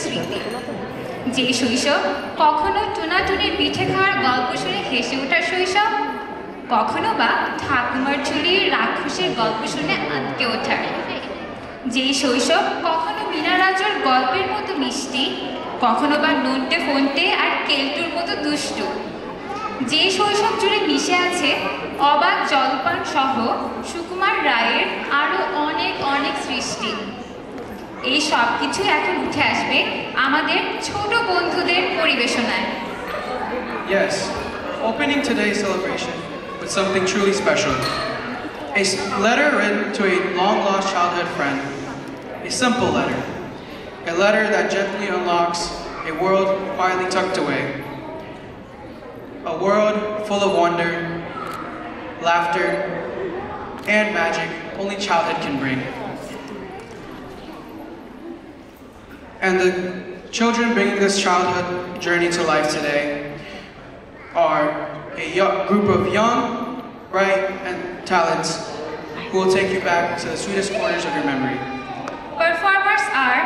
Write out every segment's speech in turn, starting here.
স্মৃতি। যে শৈশব কখনো টুনাটুনির পিঠে খাওয়ার গল্প শুনে হেসে ওঠার শৈশব, কখনো বা ঠাকুমার ঝুলির রাক্ষসের গল্প শুনে আঁতকে ওঠার। যে শৈশব কখনো মীনা রাজর গল্পের মতো মিষ্টি, কখনো বা নন্টে ফন্টে আর কেলটুর মতো দুষ্টু। যে শৈশব জুড়ে মিশে আছে অবাক জলপান সহ সুকুমার রায়ের আরও অনেক অনেক সৃষ্টি। এই সব কিছু এখন উঠে আসবে আমাদের ছোট বন্ধুদের পরিবেশনায়। Yes, opening today's celebration with something truly special. A letter written to a long-lost childhood friend. A simple letter. A letter that gently unlocks a world quietly tucked away. A world full of wonder, laughter, and magic only childhood can bring. And the children bringing this childhood journey to life today are a group of young, bright, and talents who will take you back to the sweetest corners of your memory. Performers are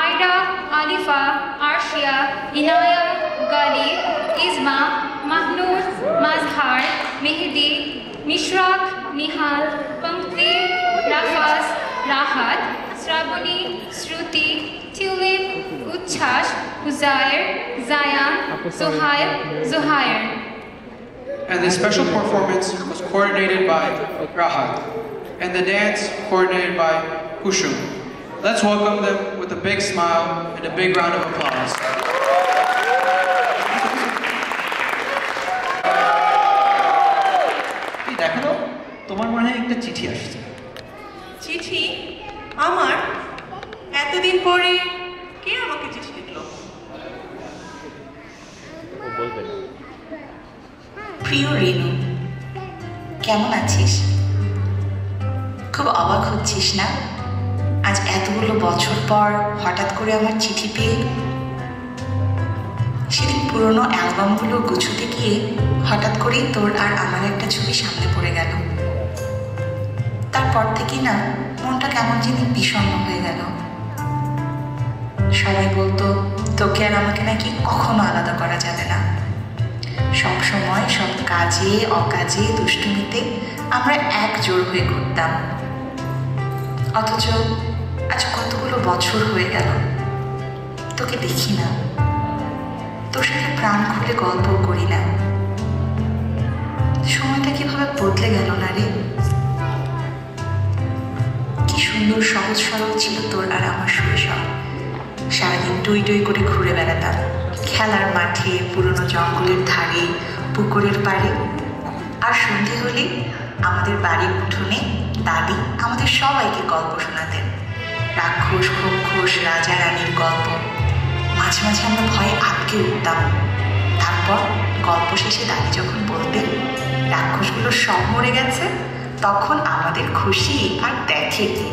Aida, Alifa, Arshia, Inaya, Gali, Isma, Mahnoor, Mazhar, Mehdi, Mishraq, Nihal, Pankti, Rafaz, Rahat, Sravani, Shruti, Tulip, Uchchash, Uzair, Zayan, Zuhair, Zuhair. And this special performance was coordinated by Rahat, and the dance coordinated by Hushum. Let's welcome them with a big smile and a big round of applause. দেখো, তোমার মনে হয় একটা চিঠি আসছে। চিঠি? আমার? এতদিন পরে কে আমাকে চিঠি লিখলো? প্রিয় রেনু, কেমন আছিস? খুব অবাক হচ্ছিস না আজ এতগুলো বছর পর হঠাৎ করে আমার চিঠি পেয়ে? সেদিন পুরনো অ্যালবামগুলো গুছোতে গিয়ে হঠাৎ করেই তোর আর আমার একটা ছবি সামনে পড়ে গেল। তারপর থেকে না মনটা কেমন জানি বিষণ্ণ হয়ে গেল। সবাই বলতো তোকে আর আমাকে নাকি কখনো আলাদা করা যাবে না। সব সময় সব কাজে অকাজে দুষ্টুমিতে আমরা একজোড় হয়ে ঘুরতাম। অথচ আজ কতগুলো বছর হয়ে গেল তোকে দেখি না, তোর সাথে প্রাণ খুলে গল্প করি না। সময়টা কিভাবে বদলে গেল না রে। কি সুন্দর সহজ সরল ছিল তোর আর আমার শৈশব। সারাদিন টই টই করে ঘুরে বেড়াতাম খেলার মাঠে, পুরনো জঙ্গলের ধারে, পুকুরের পাড়ে। আর সন্ধে হলে আমাদের বাড়ির উঠোনে দাদি আমাদের সবাইকে গল্প শোনাতেন। রাক্ষস, খোখোশ, রাজা রানীর গল্প। মাঝে মাঝে আমরা ভয়ে আটকে উঠতাম। তারপর গল্প শেষে দাদি যখন বলতেন রাক্ষসগুলো সব মরে গেছে, তখন আমাদের খুশি আর দেখে কি।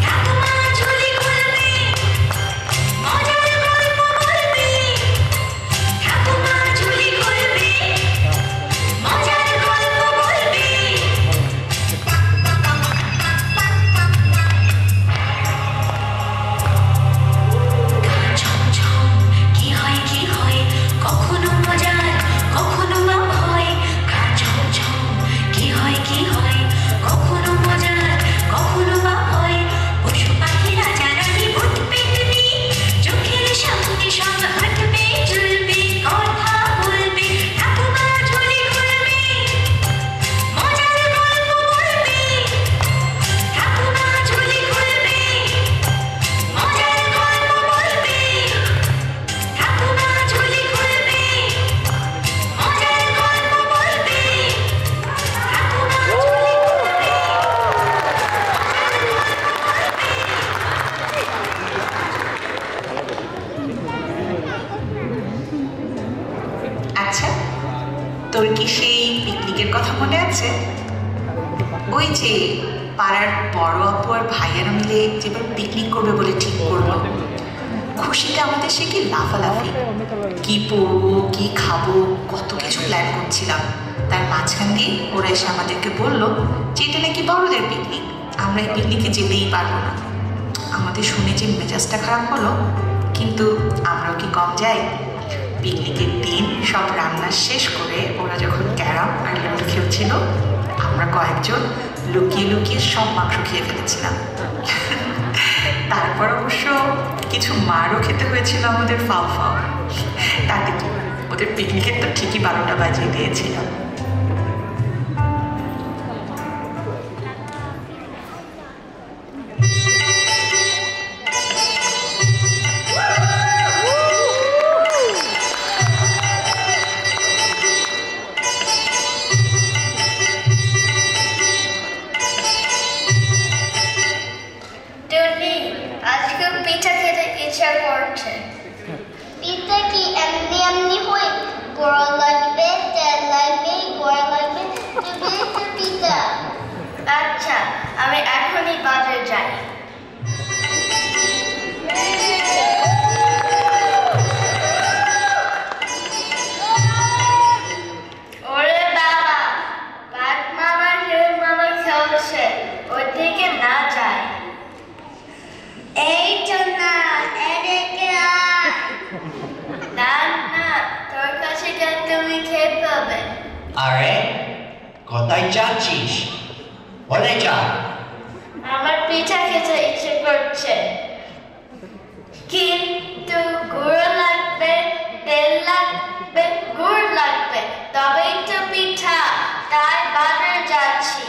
ঠাকুমা ঝুলি খুলবে, মজার গল্প তোর কি সেই পিকনিকের কথা মনে আছে? ওই যে পাড়ার বড় আপু আর ভাইয়ারা মিলে যেবার পিকনিক করবে বলে ঠিক করলো। খুশিতে আমাদের সে কি লাফালাফি, কি পরবো কি খাবো কত কিছু প্ল্যান করছিলাম। তার মাঝখান দিয়ে ওরা এসে আমাদেরকে বললো যে এটা নাকি বড়দের পিকনিক, আমরা এই পিকনিকে যেতেই পারবো না। আমাদের শুনে যে মেজাজটা খারাপ হলো, কিন্তু আমরাও কি কম যাই। পিকনিকের দিন সব রান্না শেষ করে ওরা যখন ক্যারাম আর লুডো খেলছিল, আমরা কয়েকজন লুকিয়ে লুকিয়ে সব মাংস খেয়ে ফেলেছিলাম। তারপর অবশ্য কিছু মারও খেতে হয়েছিল আমাদের ফাও ফাও। তাতে কি, ওদের পিকনিকের তো ঠিকই 12টা বাজিয়ে দিয়েছিলাম। আচ্ছা, আমি এখনই বাজারে যাই। ওরে বাবা, বাঘ মামা হিরো মামা খেলছে, ওদিকে না যায়। এই তো না, এদিকে আয়। না না, তোর কাছে গেলে তুমি খেয়ে পাবে। আরে কোথায় যাচ্ছিস? বলে যা। আমার পিঠা খেতে ইচ্ছে করছে, কিন্তু গুড় লাগবে, তেল লাগবে, গুড় লাগবে, তবেই তো পিঠা। তাই বাজারে যাচ্ছি।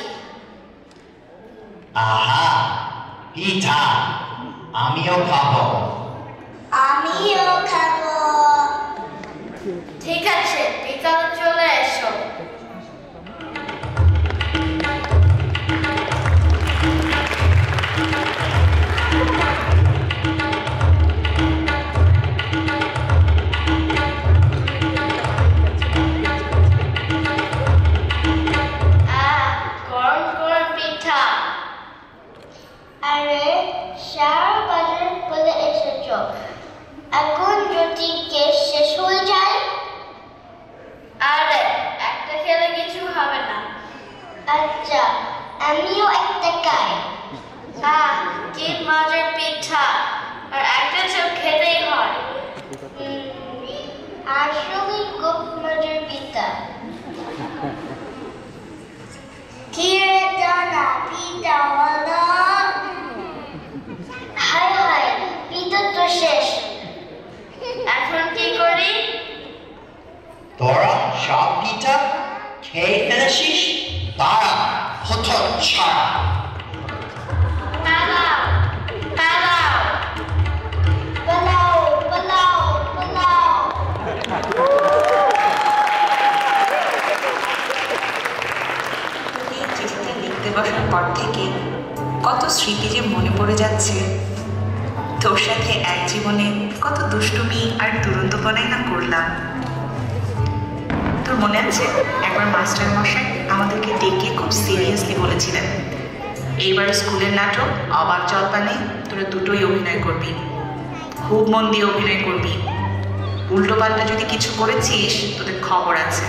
আহা, পিঠা আমিও খাবো। আমিও খাবো। ঠিক আছে, বিকাল চলে এসো। আরে সারা বাজার বলে এসেছ, এখন যদি কেস শেষ হয়ে যায়? আরে একটা খেলে কিছু হবে না। আচ্ছা, আমিও একটা খাই। কি মজার পিঠা, আর একটা তো খেতেই হয়। আসলে খুব মজার পিঠা। কি রে জানা, পিঠা হলো? হায় হায়, পিঠা তো শেষ, এখন কি করি? তোরা সব পিঠা খেয়ে ফেলেছিস? দাঁড়া, হতো ছাড়া। পালাও পালাও পালাও পালাও পালাও। এই চিঠিতে লিখতে বসার পর থেকে কত স্মৃতি যে মনে পড়ে যাচ্ছে। তোর সাথে এক জীবনে কত দুষ্টুমি আর দুরন্তপনাই না করলাম। তোর মনে আছে একবার মাস্টার মশাই আমাদেরকে ডেকে খুব সিরিয়াসলি বলেছিলেন, এইবার স্কুলের নাটক অবাক জলপানে তোরা দুটোই অভিনয় করবি, খুব মন দিয়ে অভিনয় করবি, উল্টো পাল্টা যদি কিছু করেছিস তোদের খবর আছে।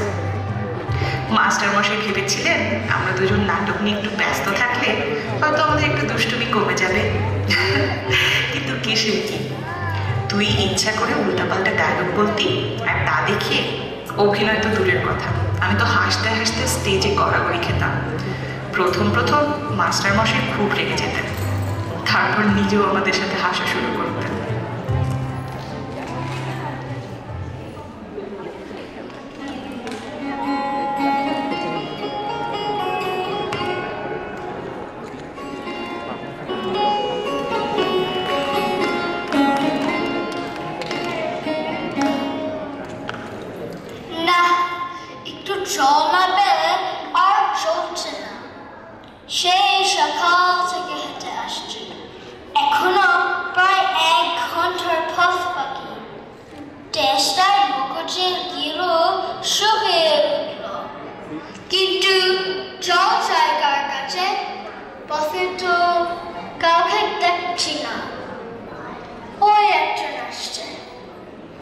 মাস্টার মশাই ভেবেছিলেন আমরা দুজন নাটক নিয়ে একটু ব্যস্ত থাকলে হয়তো আমাদের একটু দুষ্টুমি কমে যাবে, কিন্তু কিসের কি, তুই ইচ্ছা করে উল্টাপাল্টা ডায়লগ বলতি, আর তা দেখিয়ে অভিনয় তো দূরের কথা, আমি তো হাসতে হাসতে স্টেজে গড়াগড়ি খেতাম। প্রথম প্রথম মাস্টার মশাই খুব রেগে যেতেন, তারপর নিজেও আমাদের সাথে হাসা শুরু করতেন। না, একটু জল না পেলে আর চলছে না। সেই সকাল থেকে হেঁটে আসছি, এখনো প্রায় 1 ঘন্টার পথ বাকি। টেস্টার মগজের গিরো শুকিয়ে উঠল। চাচ্ছি না। ওই একজন আসছে,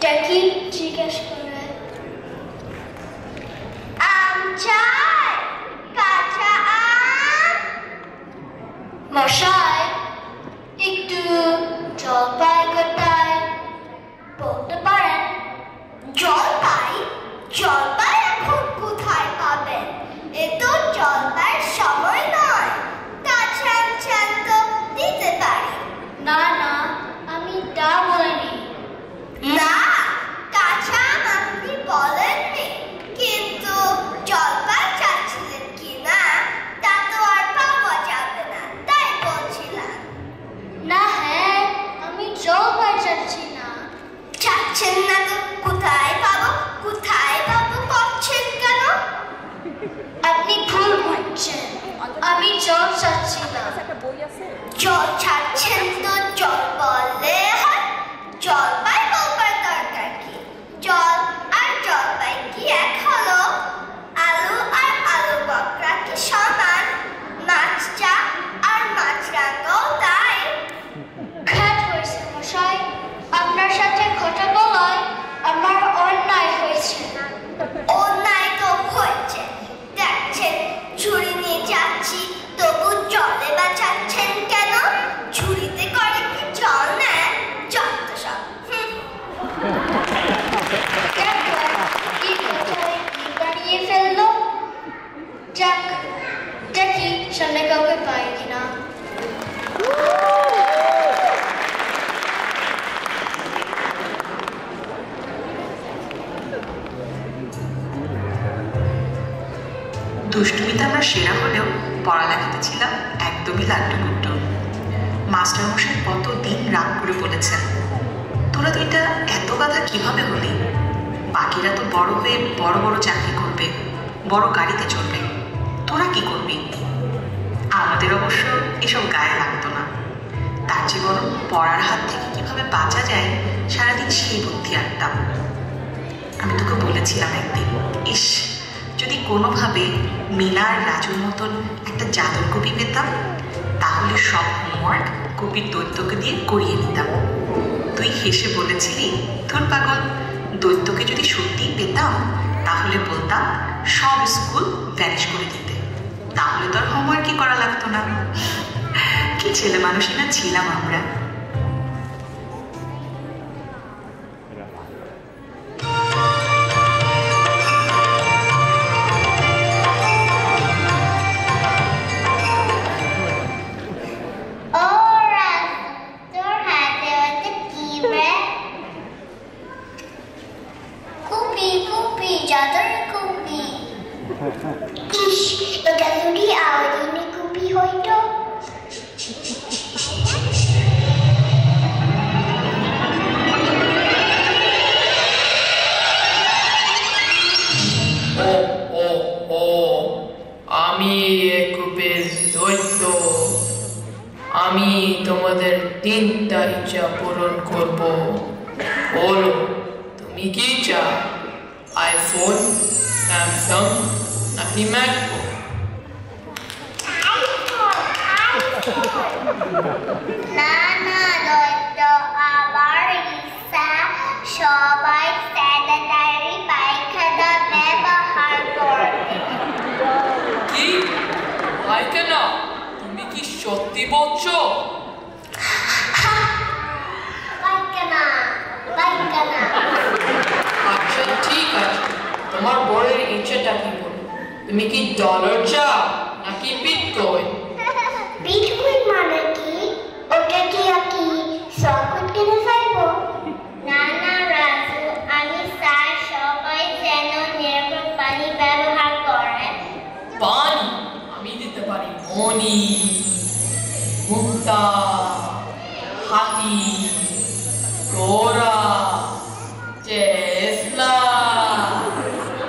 দেখি জিজ্ঞেস করে। আম চাই, কাঁচা আম? মশাই, একটু জলপাই কোথায়? বলতে পারেন? জলপাই? জলপাই এখন কোথায় পাবেন? এ তো জলপাইয়ের সময় নয়। কাঁচা আম চান তো দিতে পারি। না না, আমি তা বলিনি। না, কাঁচা আম আপনি বলেননি, কিন্তু জলপাই চাচ্ছিলেন কি না তা তো আর পাওয়া যাবে না, তাই বলছিলাম। না হ্যাঁ, আমি জলপাই চাচ্ছি না। চাচ্ছেন না তো কোথায় পাবো, কোথায় পাবো করছেন কেন? আপনি ভুল বুঝছেন, আমি জল চাচ্ছি না। জল চাচ্ছেন তো জল বললে হয়, জলপাই বলবার দরকার কি? জল আর জলপাই কি এক হলো? আলু আর আলু বকরা কি সমান? মাছটা আর মাছরাঙাও তাই। ঘাট হয়েছে মশাই, আপনার সাথে কথা বলায় আমার অন্যায় হয়েছে। অন্যায় তো হয়েছে, দেখছেন ঝুড়ি নিয়ে যাচ্ছি, তবু জলে বাঁচাচ্ছেন কেন? ঝুড়িতে করে কি জল নেন? যত সব। কি কোথায় কি বানিয়ে ফেললো? যাক, দেখি সামনে কাউকে পাই কিনা। দুষ্টুমিতে আমরা সেরা হলেও পড়ালেখাতে ছিলাম একদমই লাড্ডুগুড্ডু। মাস্টারমশাই কতদিন রাগ করে বলেছেন, তোরা দুইটা এত গাধা কিভাবে হলি? বাকিরা তো বড় হয়ে বড় বড় চাকরি করবে, বড় গাড়িতে চড়বে, তোরা কি করবি? আমাদের অবশ্য এসব গায়ে লাগতো না, তার চেয়ে বরং পড়ার হাত থেকে কিভাবে বাঁচা যায় সারাদিন সেই বুদ্ধি আঁকতাম। আমি তোকে বলেছিলাম একদিন, ইস যদি কোনোভাবে মিনা আর রাজুর মতন একটা জাদুর কপি পেতাম, তাহলে সব হোমওয়ার্ক কপির দৈত্যকে দিয়ে করিয়ে নিতাম। তুই হেসে বলেছিলি, ধুর পাগল, দৈত্যকে যদি সত্যিই পেতাম তাহলে বলতাম সব স্কুল ভ্যানিশ করে দিতে, তাহলে তোর হোমওয়ার্কই করা লাগতো না। কি ছেলে মানুষই না ছিলাম আমরা। আমি তোমাদের তিনটা ইচ্ছা পূরণ করব। বলো তুমি কি চাও? আইফোন, স্যামসাং নাকি ম্যাকবুক? না না দৈত্য, আবার ঈশা সবাই স্যানিটারি পায়খানা ব্যবহার করবে। কি পায়খানা? তুমি কি সত্যি বলছো? পায়খানা পায়খানা। আচ্ছা ঠিক আছে, তোমার বড়ের ইচ্ছেটা কি বলো? তুমি কি ডলার চাও নাকি বিটকয়েন? বিটকয়েন মানে কি? ওটা কি আপনি সকল কিনে ফেলবো? না না রাজু, আমি চাই সবাই যেন নিরাপদ পানি ব্যবহার করে। পানি? আমি দিতে পারি মনি, মুক্তা, হাতি, ঘোড়া, টেসলা।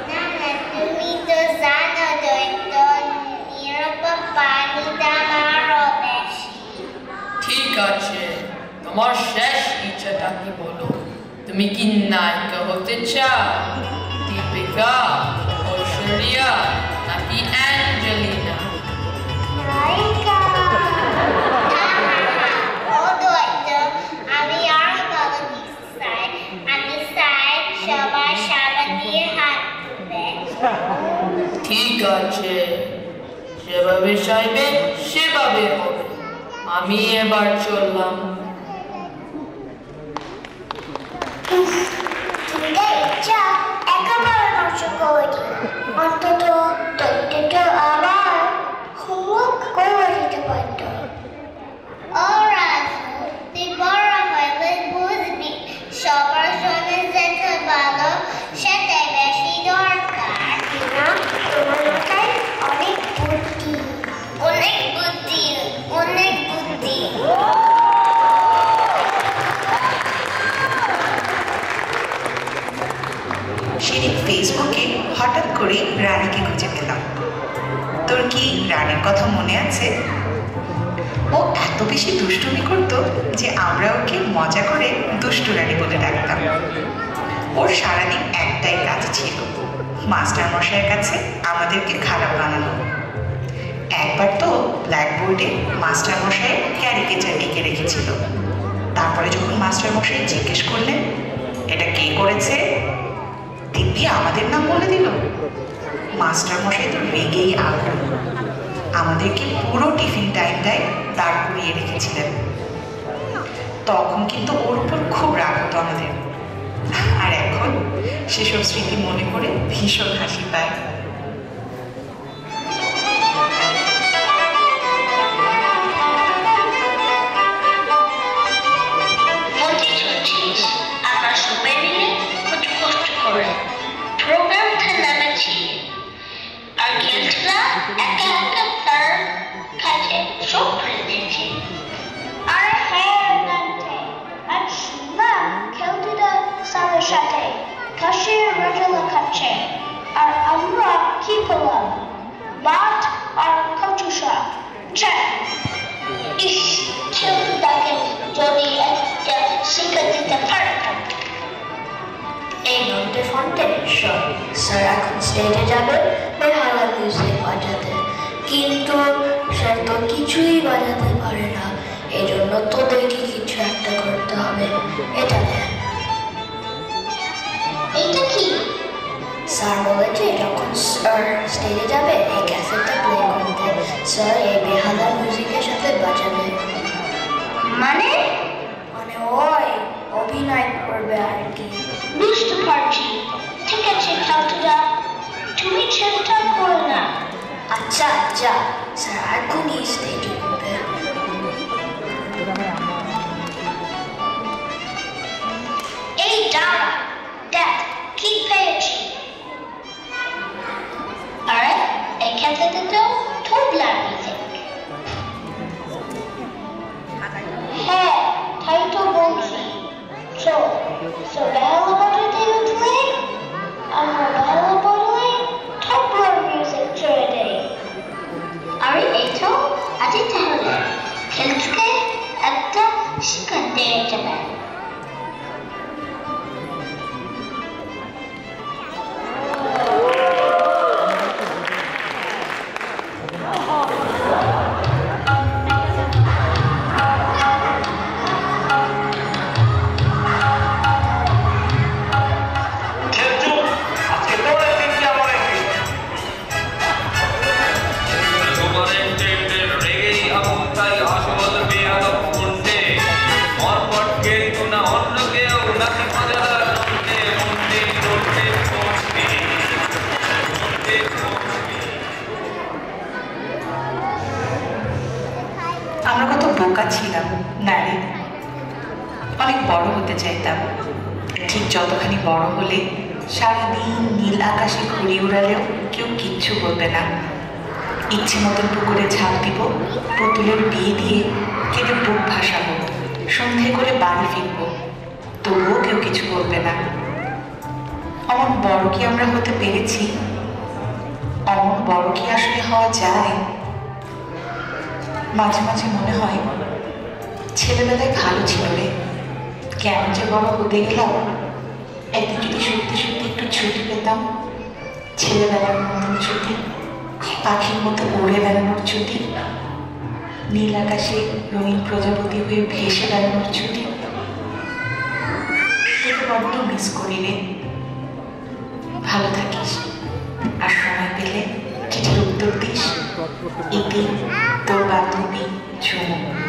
না না, তুমি তো জানো দৈত্য, নিরাপদ পানি দাম আরো বেশি। ঠিক আছে, তোমার শেষ ইচ্ছাটা কি বলো? তুমি কি নায়িকা হতে চাও? দীপিকা, ঐশ্বরিয়া নাকি অ্যাঞ্জেলিনা? নায়িকা। ও সবার সারা দিয়ে হাত তুলবে। ঠিক আছে, যেভাবে চাইবে সেভাবে হবে। আমি এবার চললাম। তুমি তো ইচ্ছা একেবারে নষ্ট করে দিলে। অন্তত দৈত্যটা আবার হোমওয়ার্ক করে দিতে পারত। ওরা তুই বড় হলে বুঝবি সবার জন্য যেতে ভালো সেটাই বেশি দরকার। তোমার মাথায় অনেক বুদ্ধি, অনেক বুদ্ধি, অনেক বুদ্ধি। সেদিন ফেসবুকে হঠাৎ করে রানীকে খুঁজে পেলাম। তোর কি রানীর কথা মনে আছে? ও এত বেশি দুষ্টুমি করতো যে আমরা ওকে মজা করে দুষ্টু রানী বলে ডাকতাম। ওর সারাদিন একটাই কাজ ছিল, মাস্টার মশাইয়ের কাছে আমাদেরকে খারাপ বানানো। একবার তো ব্ল্যাকবোর্ডে মাস্টার মশাইয়ের ক্যারিকেচার এঁকে রেখেছিল। তারপরে যখন মাস্টার মশাই জিজ্ঞেস করলেন এটা কে করেছে, দিব্যি আমাদের নাম বলে দিল। মাস্টার মশাই তো রেগেই আগুন, আমাদেরকে পুরো টিফিন টাইমটায় দাঁড় করিয়ে রেখেছিলেন। তখন কিন্তু ওর উপর খুব রাগ হতো আমাদের, আর এখন সেসব স্মৃতি মনে করে ভীষণ হাসি পায়। আমরা সবাই মিলে কত কষ্ট করে প্রোগ্রামটা নামাচ্ছি, আর খেলছিলা একা একা তার কাছে সব করে দিয়েছি। আর হ্যাঁ নামতে আর শুনলাম খেলতে স্যারের সাথে কাশির রজলা খাচ্ছে, আর আমরা কি পেলাম? ভাত আর কচু শাক। ইস, খেলতেটাকে যদি একটা শিক্ষা দিতে পারতাম। এই নন্টে ফন্টে স্যার এখন স্টেজে যাবে বেহালা মিউজিক বাজাতে, কিন্তু স্যার তো কিছুই বাজাতে পারে না। এই জন্য তোদেরকে কিছু একটা করতে হবে। এটা দেখ, এইটা কি? স্যার বলেছে যখন স্যার স্টেজে যাবে এই ক্যাসেটটা প্লে করতে, স্যার এই বেহালা মিউজিকের সাথে বাজাবে। মানে ওই অভিনয় করবে আর কি। বুঝতে পারছি, ঠিক আছে খেলতে, তুমি চেষ্টা করো না। আচ্ছা আচ্ছা, স্যার এখনই স্টেজে উঠবে। এই দাঁড়া, দেখ কি পেয়েছি। আরে এই খেলতে তো তুবলা মিউজিক। হ্যাঁ তাই তো বলছি। So বেহালা বাজাতে উঠলে আমরা বেহালা বদলে তবলার মিউজিক ছেড়ে দেই। আরে এই তো আজই তাহলে খেলতে একটা শিক্ষা দিয়ে যাবে। আমরা কত বোকা ছিলাম না রে, অনেক বড় হতে চাইতাম। ঠিক যতখানি বড় হলে সারাদিন নীল আকাশে ঘুরে উড়ালেও কেউ কিচ্ছু বলবে না। ইচ্ছে মতন পুকুরে ঝাঁপ দিব, পুতুলের বিয়ে দিয়ে কেটে বুক ভাসাবো, সন্ধে করে বাড়ি ফিরবো, তবুও কেউ কিছু বলবে না। অমন বড় কি আমরা হতে পেরেছি? অমন বড় কি আসলে হওয়া যায়? মাঝে মাঝে মনে হয় ছেলেবেলায় ভালো ছিল রে, কেন যে বড় হতে গেলাম। একদিন যদি সত্যি সত্যি একটু ছুটি পেতাম, ছেলেবেলার মতন ছুটি, পাখির মতো উড়ে বেড়ানোর ছুটি, নীল আকাশে রঙিন প্রজাপতি হয়ে ভেসে বেড়ানোর ছুটি, তোকে বড্ড মিস করি রে। ভালো থাকিস আর সময় পেলে চিঠির উত্তর দিস। ইতি তোর বান্ধবী ঝুমু।